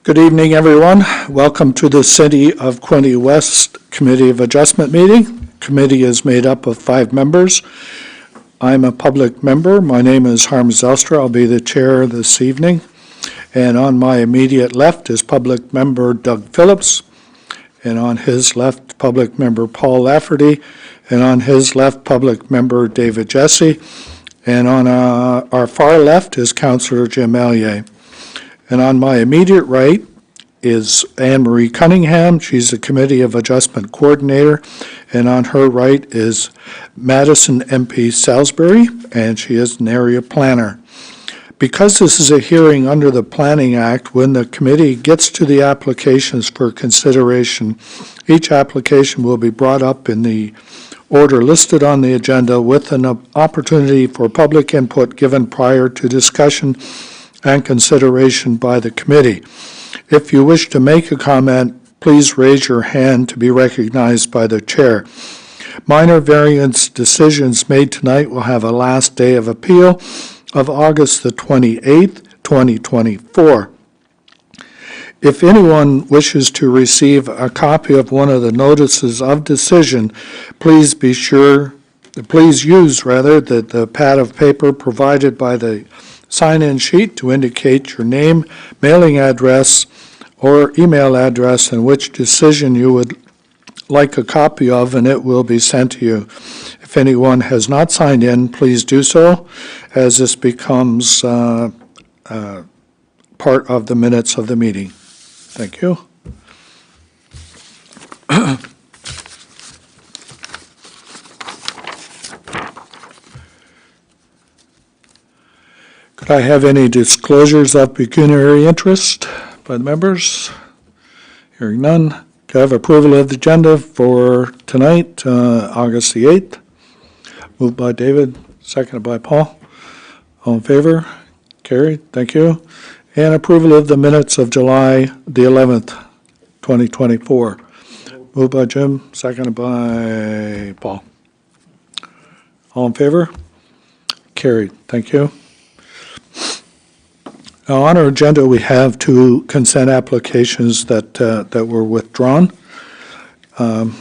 Good evening, everyone. Welcome to the City of Quinte West Committee of Adjustment meeting. Committee is made up of 5 members. I'm a public member. My name is Harm Zelstra. I'll be the chair this evening. And on my immediate left is public member Doug Phillips. And on his left, public member Paul Lafferty. And on his left, public member David Jesse. And on our far left is Councillor Jim Allier. And on my immediate right is Anne Marie Cunningham. She's the Committee of Adjustment Coordinator. And on her right is Madison MP Salisbury, and she is an area planner. Because this is a hearing under the Planning Act, when the committee gets to the applications for consideration, each application will be brought up in the order listed on the agenda with an opportunity for public input given prior to discussion and consideration by the committee. If you wish to make a comment, please raise your hand to be recognized by the chair. Minor variance decisions made tonight will have a last day of appeal of August the 28th, 2024. If anyone wishes to receive a copy of one of the notices of decision, please use the pad of paper provided by the sign-in sheet to indicate your name, mailing address, or email address and which decision you would like a copy of, and it will be sent to you. If anyone has not signed in, please do so, as this becomes part of the minutes of the meeting. Thank you. Could I have any disclosures of pecuniary interest by the members? Hearing none. Could I have approval of the agenda for tonight, August the 8th? Moved by David, seconded by Paul. All in favor? Carried. Thank you. And approval of the minutes of July the 11th, 2024. Moved by Jim, seconded by Paul. All in favor? Carried. Thank you. Now, on our agenda, we have 2 consent applications that were withdrawn. Shall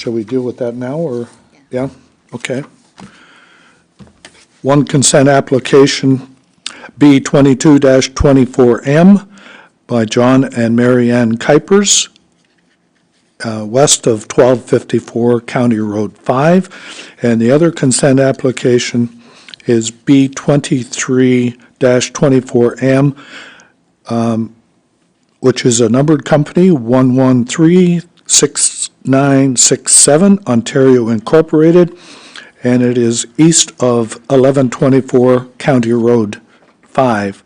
we deal with that now, or? Yeah? Okay. One consent application, B22-24M, by John and Mary Ann Kuipers, west of 1254 County Road 5. And the other consent application is B23-24M, which is a numbered company, 1136967, Ontario Incorporated, and it is east of 1124 County Road 5.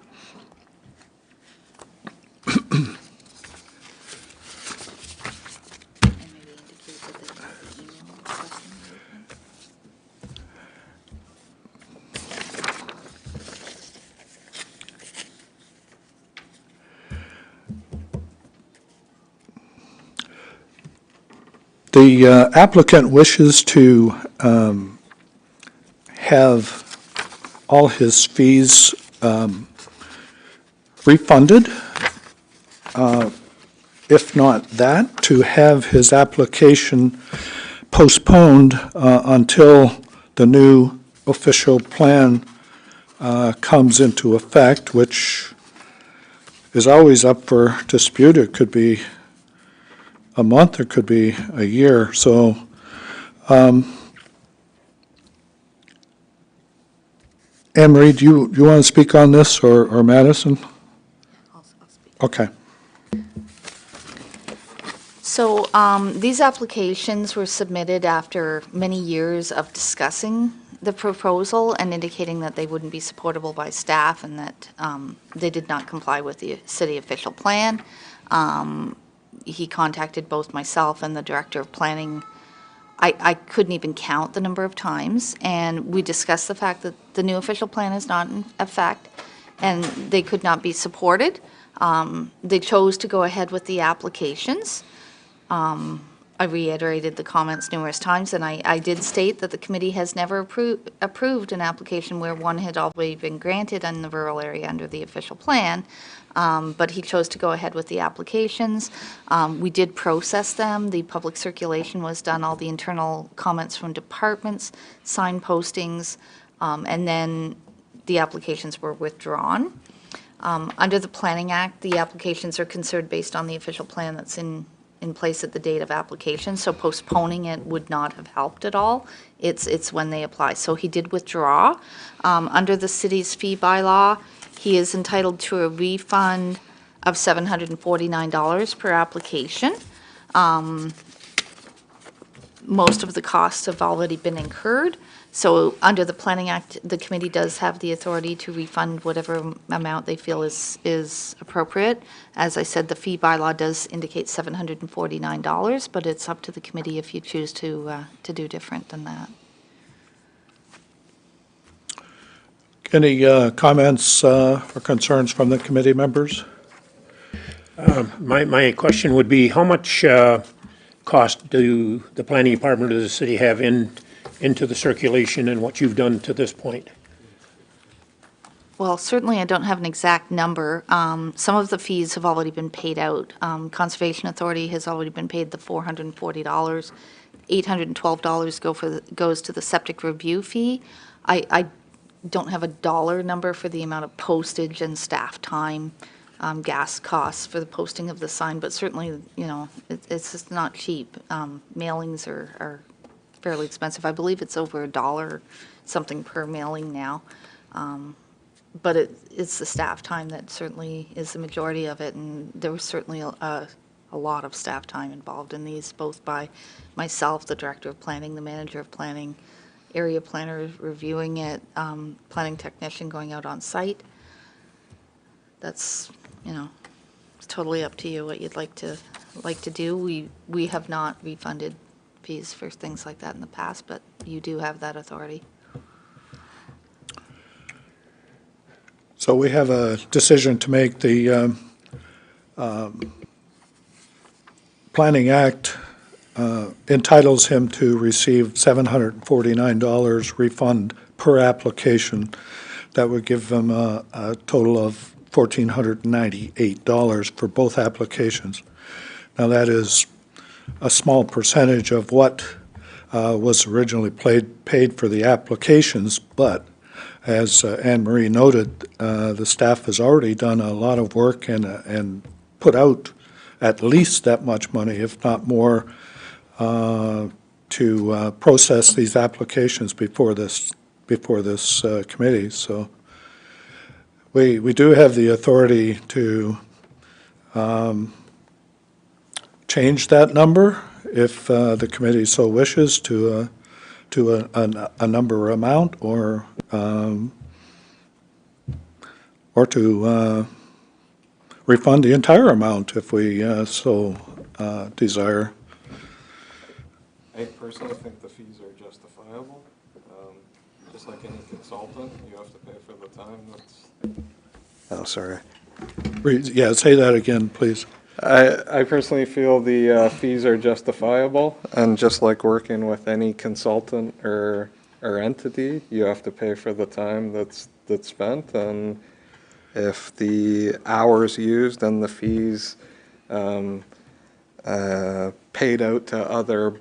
The applicant wishes to have all his fees refunded. If not that, to have his application postponed until the new official plan comes into effect, which is always up for dispute. It could be a month, it could be a year. So Anne-Marie, do you want to speak on this, or Madison? I'll speak. Okay. So these applications were submitted after many years of discussing the proposal and indicating that they wouldn't be supportable by staff and that they did not comply with the city official plan. He contacted both myself and the director of planning. I couldn't even count the number of times, and we discussed the fact that the new official plan is not in effect and they could not be supported. They chose to go ahead with the applications. I reiterated the comments numerous times, and I did state that the committee has never approved an application where one had already been granted in the rural area under the official plan, but he chose to go ahead with the applications. We did process them. The public circulation was done, all the internal comments from departments, sign postings, and then the applications were withdrawn. Under the Planning Act, the applications are considered based on the official plan that's in place at the date of application, so postponing it would not have helped at all. It's when they apply. So he did withdraw. Under the city's fee bylaw, he is entitled to a refund of $749 per application. Most of the costs have already been incurred. So under the Planning Act, the committee does have the authority to refund whatever amount they feel is appropriate. As I said, the fee bylaw does indicate $749, but it's up to the committee if you choose to do different than that. Any comments or concerns from the committee members? My question would be, how much cost do the planning department of the city have into the circulation and what you've done to this point? Well, certainly I don't have an exact number. Some of the fees have already been paid out. Conservation Authority has already been paid the $440. $812 goes to the septic review fee. I don't have a dollar number for the amount of postage and staff time, gas costs for the posting of the sign, but certainly, you know, it's just not cheap. Mailings are fairly expensive. I believe it's over $1 something per mailing now. But it's the staff time that certainly is the majority of it, and there was certainly a lot of staff time involved in these, both by myself, the director of planning, the manager of planning, area planner reviewing it, planning technician going out on site. That's, you know, it's totally up to you what you'd like to do. We have not refunded fees for things like that in the past, but you do have that authority. So we have a decision to make. The Planning Act entitles him to receive $749 refund per application. That would give him a total of $1,498 for both applications. Now, that is a small percentage of what was originally paid for the applications, but as Anne Marie noted, the staff has already done a lot of work and put out at least that much money, if not more, to process these applications before this committee. So we do have the authority to change that number if the committee so wishes to a number amount, or to refund the entire amount if we so desire. I personally think the fees are justifiable. Just like any consultant, you have to pay for the time that's... Oh, sorry. Yeah, say that again, please. I personally feel the fees are justifiable, and just like working with any consultant or entity, you have to pay for the time that's spent, and if the hours used and the fees paid out to other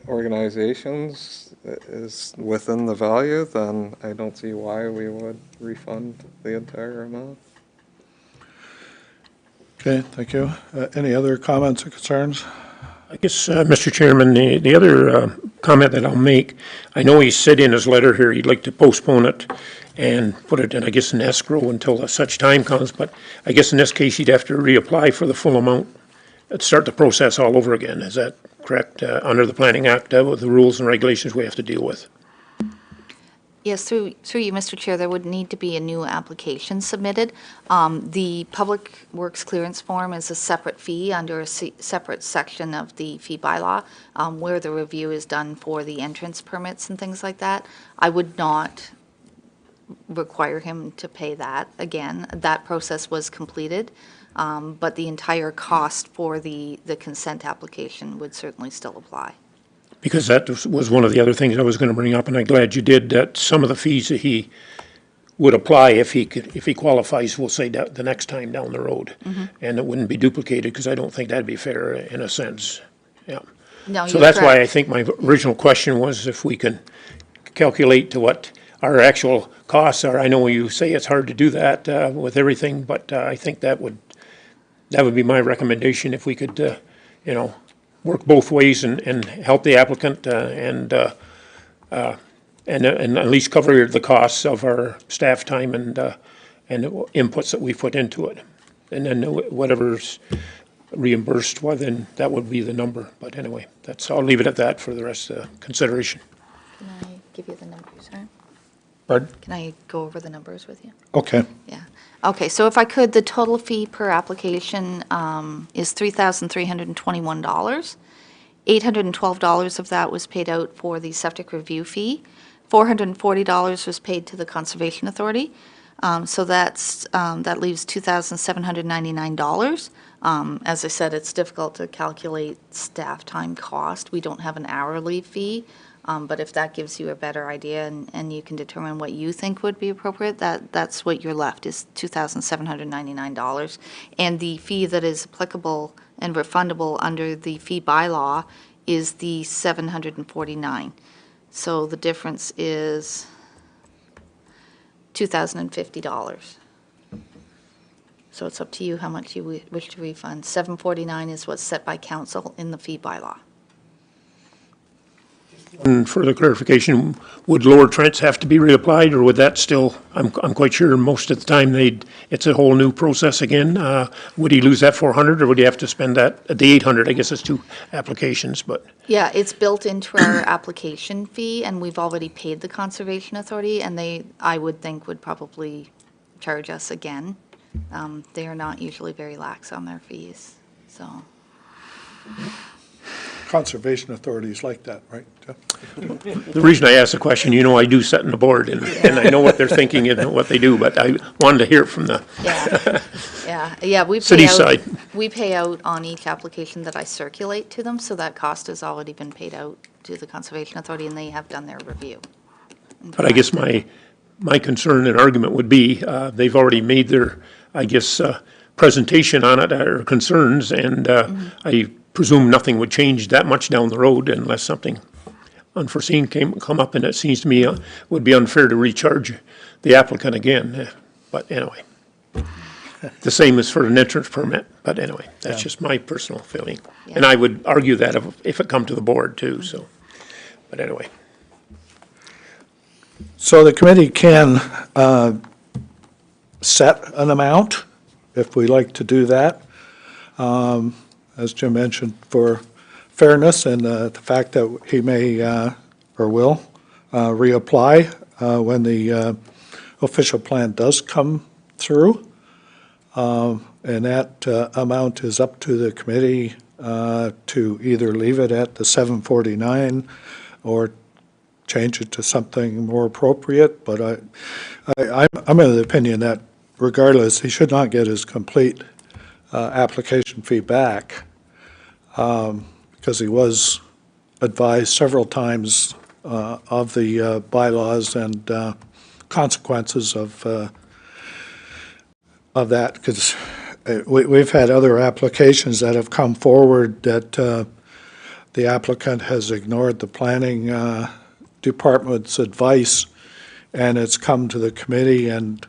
organizations is within the value, then I don't see why we would refund the entire amount. Okay, thank you. Any other comments or concerns? I guess, Mr. Chairman, the other comment that I'll make, I know he said in his letter here he'd like to postpone it and put it in, I guess, in escrow until such time comes, but I guess in this case he'd have to reapply for the full amount and start the process all over again. Is that correct? Under the Planning Act, with the rules and regulations we have to deal with. Yes, through you, Mr. Chair, there would need to be a new application submitted. The Public Works Clearance Form is a separate fee under a separate section of the fee bylaw, where the review is done for the entrance permits and things like that. I would not require him to pay that again. That process was completed. But the entire cost for the consent application would certainly still apply. Because that was one of the other things I was going to bring up, and I'm glad you did, that some of the fees that he would apply if he qualifies, we'll say, the next time down the road. And it wouldn't be duplicated, because I don't think that'd be fair in a sense. Yeah. No, So you're that's why I correct. think my original question was if we can calculate to what our actual costs are. I know you say it's hard to do that with everything, but I think that would be my recommendation, if we could, work both ways and help the applicant and at least cover the costs of our staff time and inputs that we put into it. And then whatever's reimbursed, well, then that would be the number. But anyway, I'll leave it at that for the rest of the consideration. Can I give you the numbers, sir? Pardon? Can I go over the numbers with you? Okay. Yeah. Okay, so if I could, the total fee per application is $3,321. $812 of that was paid out for the septic review fee. $440 was paid to the Conservation Authority. So that leaves $2,799. As I said, it's difficult to calculate staff time cost. We don't have an hourly fee. But if that gives you a better idea and you can determine what you think would be appropriate, that's what you're left, is $2,799. And the fee that is applicable and refundable under the fee bylaw is the $749. So the difference is $2,050. So it's up to you how much you wish to refund. $749 is what's set by council in the fee bylaw. And further clarification, would Lower Trents have to be reapplied, or would that still, I'm quite sure most of the time it's a whole new process again. Would he lose that 400, or would he have to spend the 800? I guess it's 2 applications, but. Yeah, it's built into our application fee, and we've already paid the Conservation Authority, and I would think, would probably charge us again. They are not usually very lax on their fees, so. Conservation authorities like that, right? Jeff? The reason I asked the question, I do sit on the board, and I know what they're thinking and what they do, but I wanted to hear it from the Yeah, city side. We pay out on each application that I circulate to them, so that cost has already been paid out to the Conservation Authority, and they have done their review. But I guess my concern and argument would be, they've already made their, presentation on it, or concerns, and I presume nothing would change that much down the road unless something unforeseen come up, and it seems to me would be unfair to recharge the applicant again. But anyway, the same as for an entrance permit, but anyway, that's just my personal feeling. Yeah. And I would argue that if it come to the board too, so, but anyway. So the committee can set an amount, if we like to do that. As Jim mentioned, for fairness and the fact that he may or will reapply when the official plan does come through. And that amount is up to the committee to either leave it at the $749 or change it to something more appropriate. But I'm of the opinion that regardless, he should not get his complete application fee back, because he was advised several times of the bylaws and consequences of that, because we've had other applications that have come forward that the applicant has ignored the planning department's advice, and it's come to the committee, and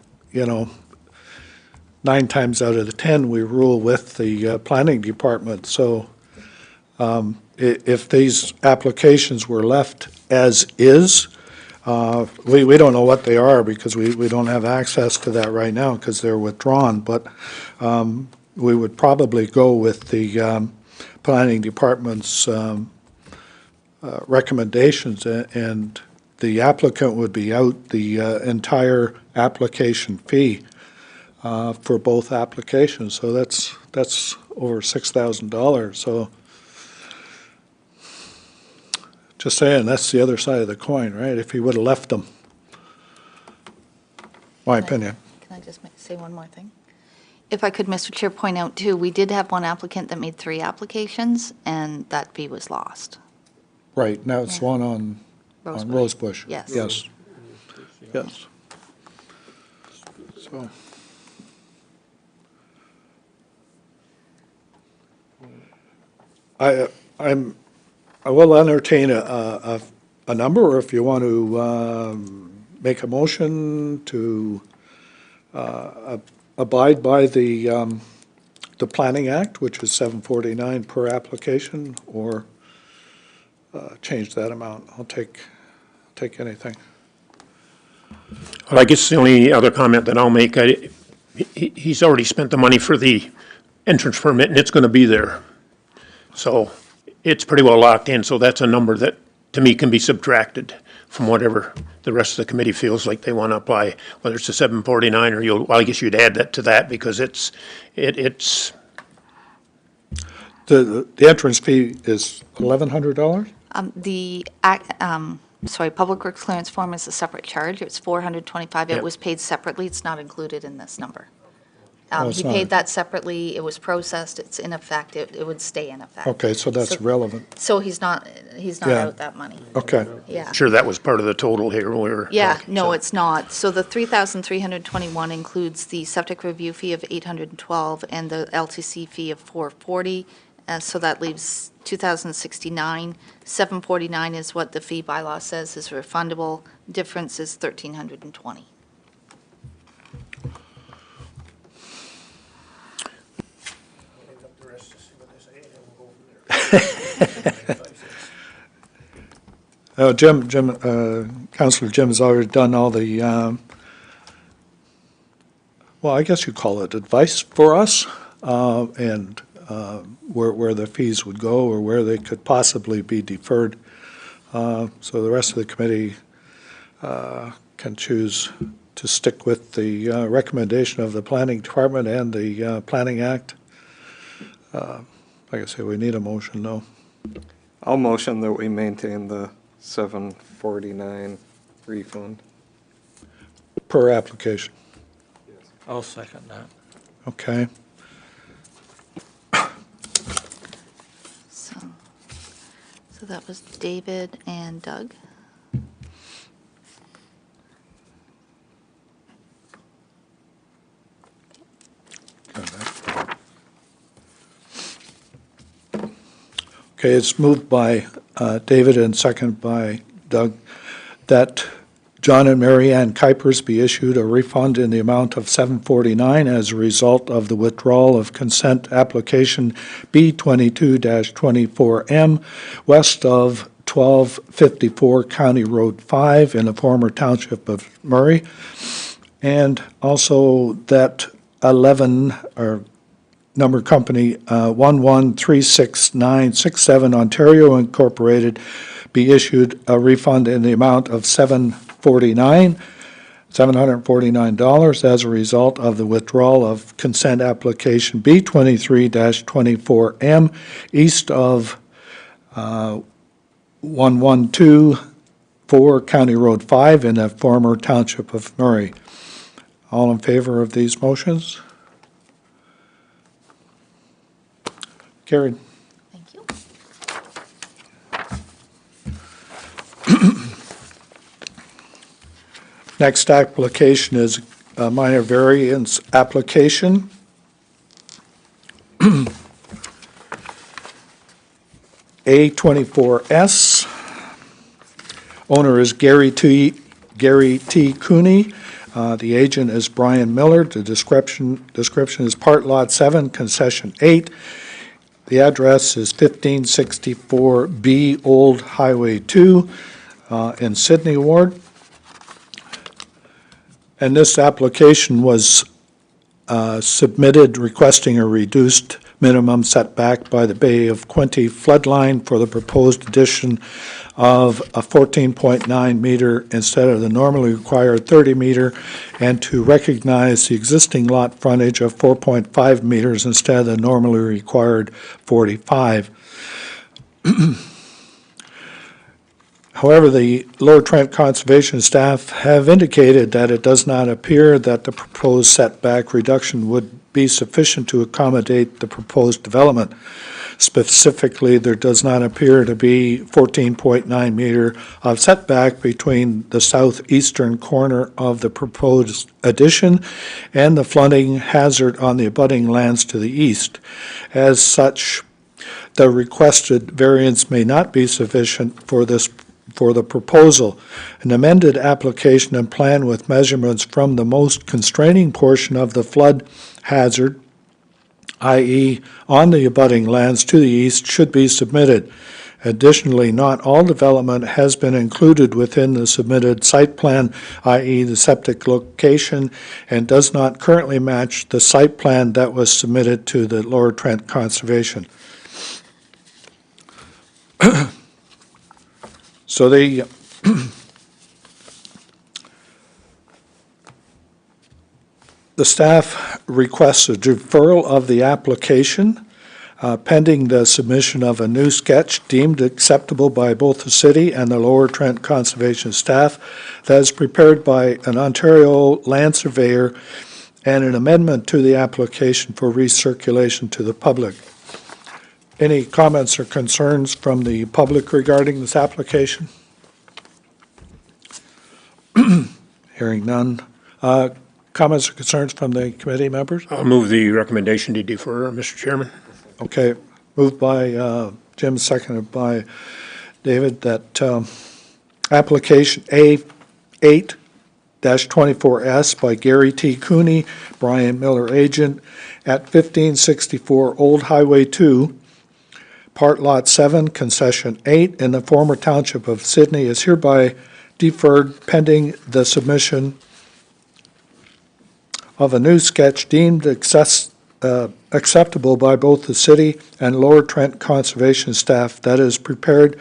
9 times out of the 10, we rule with the planning department. So if these applications were left as is, we don't know what they are, because we don't have access to that right now because they're withdrawn, but we would probably go with the planning department's recommendations, and the applicant would be out the entire application fee for both applications. So that's over $6,000. So just saying, that's the other side of the coin, right? If he would have left them. My opinion. Can I just say one more thing? If I could, Mr. Chair, point out too, we did have one applicant that made 3 applications, and that fee was lost. Right, now it's Yeah. one on Rosebush. Yes. Yes. Yes. So, I will entertain a number, or if you want to make a motion to abide by the Planning Act, which is $7.49 per application, or change that amount. I'll take anything. Well, I guess the only other comment that I'll make, he's already spent the money for the entrance permit, and it's going to be there. So it's pretty well locked in, so that's a number that, to me, can be subtracted from whatever the rest of the committee feels like they want to apply, whether it's a 749 or well, I guess you'd add that to that, because it's The entrance fee is $1,100? Public Works clearance form is a separate charge. It's $425. Yeah. It was paid separately. It's not included in this number. it's He not. paid that separately. It was processed. It's in effect. It would stay in effect. Okay, so that's relevant. So he's not Yeah. out that money. Okay. Yeah. sure that was part of the total here. Yeah, no, it's not. So the 3,321 includes the septic review fee of 812 and the LTC fee of 440. So that leaves 2,069. 749 is what the fee bylaw says is refundable. Difference is 1,320. Councillor Jim has already done all the, well, I guess you call it advice for us, and where the fees would go or where they could possibly be deferred. So the rest of the committee can choose to stick with the recommendation of the Planning Department and the Planning Act. Like I say, we need a motion, though. I'll motion that we maintain the 749 refund. Per application, I'll second that. okay? So that was David and Doug. Okay, it's moved by David and seconded by Doug that John and Mary Ann Kuipers be issued a refund in the amount of $749 as a result of the withdrawal of consent application B22-24M west of 1254 County Road 5 in the former township of Murray. And also that 11, or number company 11366967 Ontario Incorporated be issued a refund in the amount of $749 as a result of the withdrawal of consent application B23-24M east of 1124 County Road 5 in the former township of Murray. All in favor of these motions? Carried. Thank you. Next application is a minor variance application. A24S. Owner is Gary T. Cooney. The agent is Brian Miller. The description is Part Lot 7, Concession 8. The address is 1564B Old Highway 2 in Sydney Ward. And this application was submitted requesting a reduced minimum setback by the Bay of Quinte floodline for the proposed addition of a 14.9 meter instead of the normally required 30 meter, and to recognize the existing lot frontage of 4.5 meters instead of the normally required 45. However, the Lower Trent Conservation staff have indicated that it does not appear that the proposed setback reduction would be sufficient to accommodate the proposed development. Specifically, there does not appear to be 14.9 meter of setback between the southeastern corner of the proposed addition and the flooding hazard on the abutting lands to the east. As such, the requested variance may not be sufficient for the proposal. An amended application and plan with measurements from the most constraining portion of the flood hazard, i.e. on the abutting lands to the east, should be submitted. Additionally, not all development has been included within the submitted site plan, i.e. the septic location, and does not currently match the site plan that was submitted to the Lower Trent Conservation. So the staff requests a deferral of the application pending the submission of a new sketch deemed acceptable by both the city and the Lower Trent Conservation staff that is prepared by an Ontario land surveyor, and an amendment to the application for recirculation to the public. Any comments or concerns from the public regarding this application? Hearing none. Comments or concerns from the committee members? I'll move the recommendation to defer, Mr. Chairman. Okay, moved by Jim, seconded by David, that application A8-24S by Gary T. Cooney, Brian Miller, agent, at 1564 Old Highway 2, Part Lot 7, Concession 8, in the former township of Sydney, is hereby deferred pending the submission of a new sketch deemed acceptable by both the city and Lower Trent Conservation staff that is prepared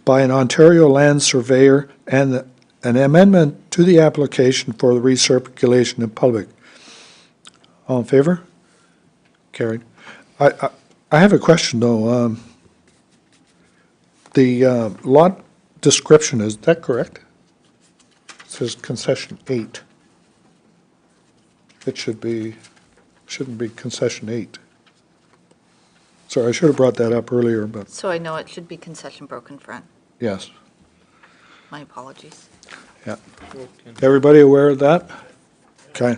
by an Ontario land surveyor, and an amendment to the application for the recirculation in public. All in favor? Carried. I have a question, though. The lot description, is that correct? It says concession 8. It shouldn't be concession 8. Sorry, I should have brought that up earlier, but So I know it should be concession broken front. yes. My apologies. Yeah. Everybody aware of that? Okay.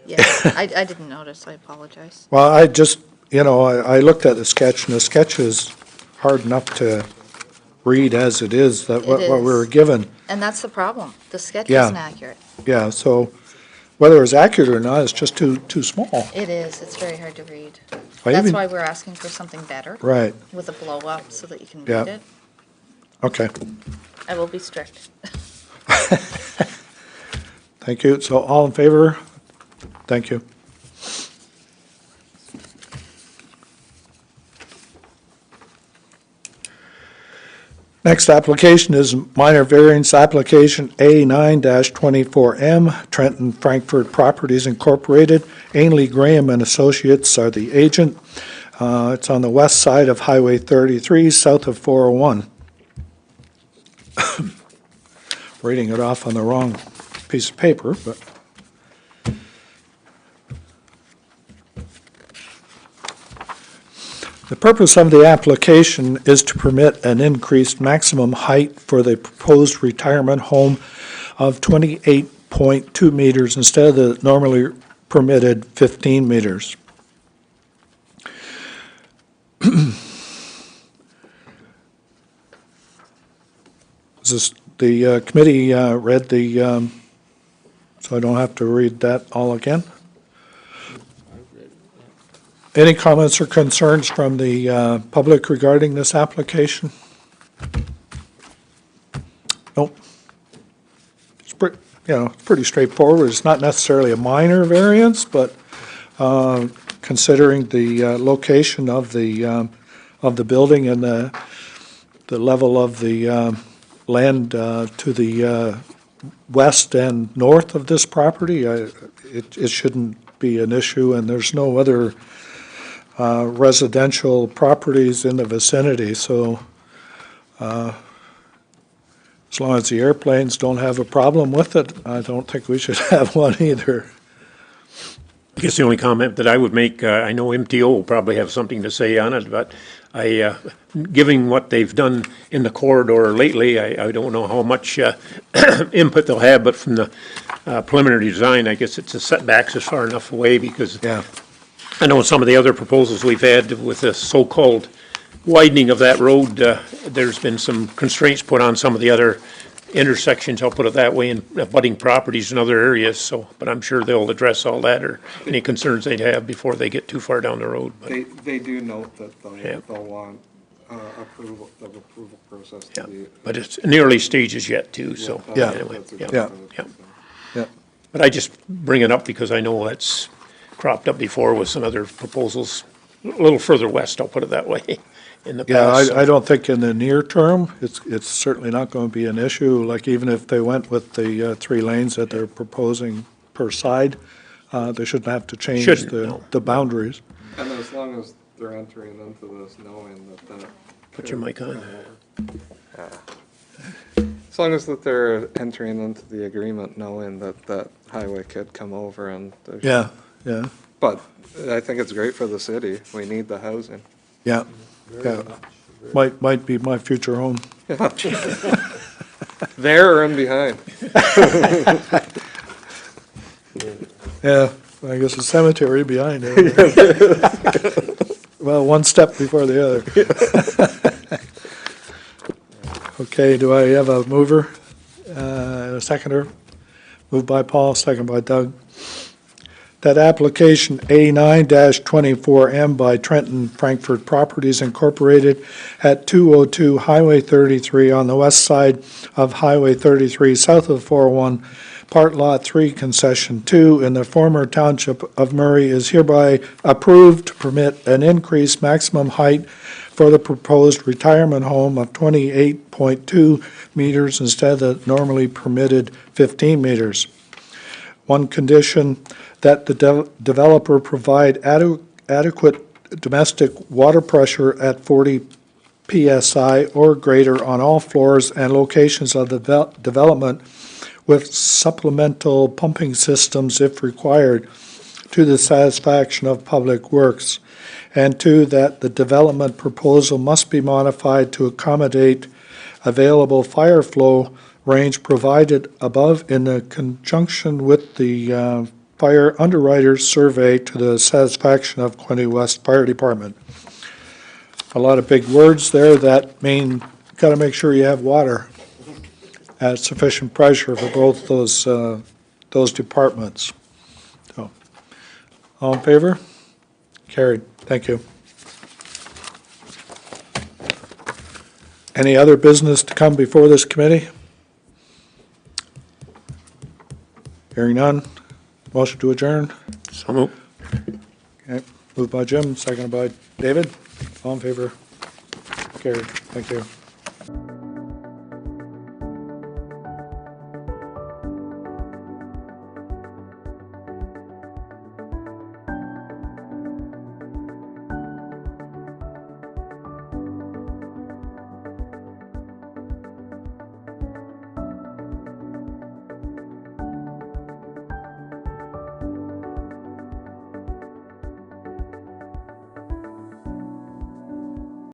Yes, I didn't notice, I apologize. Well, I just, I looked at the sketch, and the sketch is hard enough to read as it is, that what we were is. given. And that's the problem, the sketch Yeah. isn't accurate. Yeah, so whether it's accurate or not, it's just too small. It is, it's very hard to read. I That's even- why we're asking for something better, Right, with a blow-up so that you can Yeah. read it. okay. I will be strict. Thank you. So all in favor? Thank you. Next application is minor variance application A9-24M, Trenton Frankfurt Properties Incorporated. Ainley Graham and Associates are the agent. It's on the west side of Highway 33, south of 401. Reading it off on the wrong piece of paper, but the purpose of the application is to permit an increased maximum height for the proposed retirement home of 28.2 meters instead of the normally permitted 15 meters. The committee read the, so I don't have to read that all again. Any comments or concerns from the public regarding this application? Nope. It's pretty straightforward. It's not necessarily a minor variance, but considering the location of the building and the level of the land to the west and north of this property, it shouldn't be an issue, and there's no other residential properties in the vicinity, so As long as the airplanes don't have a problem with it, I don't think we should have one either. I guess the only comment that I would make, I know MTO will probably have something to say on it, but given what they've done in the corridor lately, I don't know how much input they'll have, but from the preliminary design, I guess it's the setbacks is far enough away, because Yeah. I know some of the other proposals we've had with the so-called widening of that road, there's been some constraints put on some of the other intersections, I'll put it that way, in abutting properties in other areas, so, but I'm sure they'll address all that or any concerns they'd have before they get too far down the road. But, They do note that Yeah. they'll want approval process to yeah, be. but it's in the early stages yet too, so. Yeah. Anyway, yeah, Yeah. yeah. Yeah. But I just bring it up because I know that's cropped up before with some other proposals, a little further west, I'll put it that way, in the Yeah, past. I don't think in the near term, it's certainly not going to be an issue, like even if they went with the 3 lanes that they're proposing per side, they shouldn't have to change Shouldn't, no. the boundaries. And as long as they're entering into this knowing that. Put your mic on. As long as that they're entering into the agreement knowing that that highway could come over and. Yeah, yeah, But I think it's great for the city. We need the housing. yeah, yeah. Might be my future home. There or in behind. Yeah, I guess a cemetery behind it. Well, one step before the other. Okay, do I have a mover, and a seconder? Moved by Paul, second by Doug. That application A9-24M by Trenton Frankfurt Properties Incorporated at 202 Highway 33 on the west side of Highway 33, south of 401, Part Lot 3, Concession 2, in the former Township of Murray is hereby approved to permit an increased maximum height for the proposed retirement home of 28.2 meters instead of the normally permitted 15 meters. One condition, that the developer provide adequate domestic water pressure at 40 PSI or greater on all floors and locations of the development, with supplemental pumping systems if required, to the satisfaction of Public Works. And 2, that the development proposal must be modified to accommodate available fire flow range provided above in the conjunction with the fire underwriter's survey to the satisfaction of Quinte West Fire Department. A lot of big words there that mean got to make sure you have water at sufficient pressure for both those departments. So, all in favor? Carried. Thank you. Any other business to come before this committee? Hearing none. Motion to adjourn. So moved. Okay. Moved by Jim, seconded by David. All in favor? Carried. Thank you.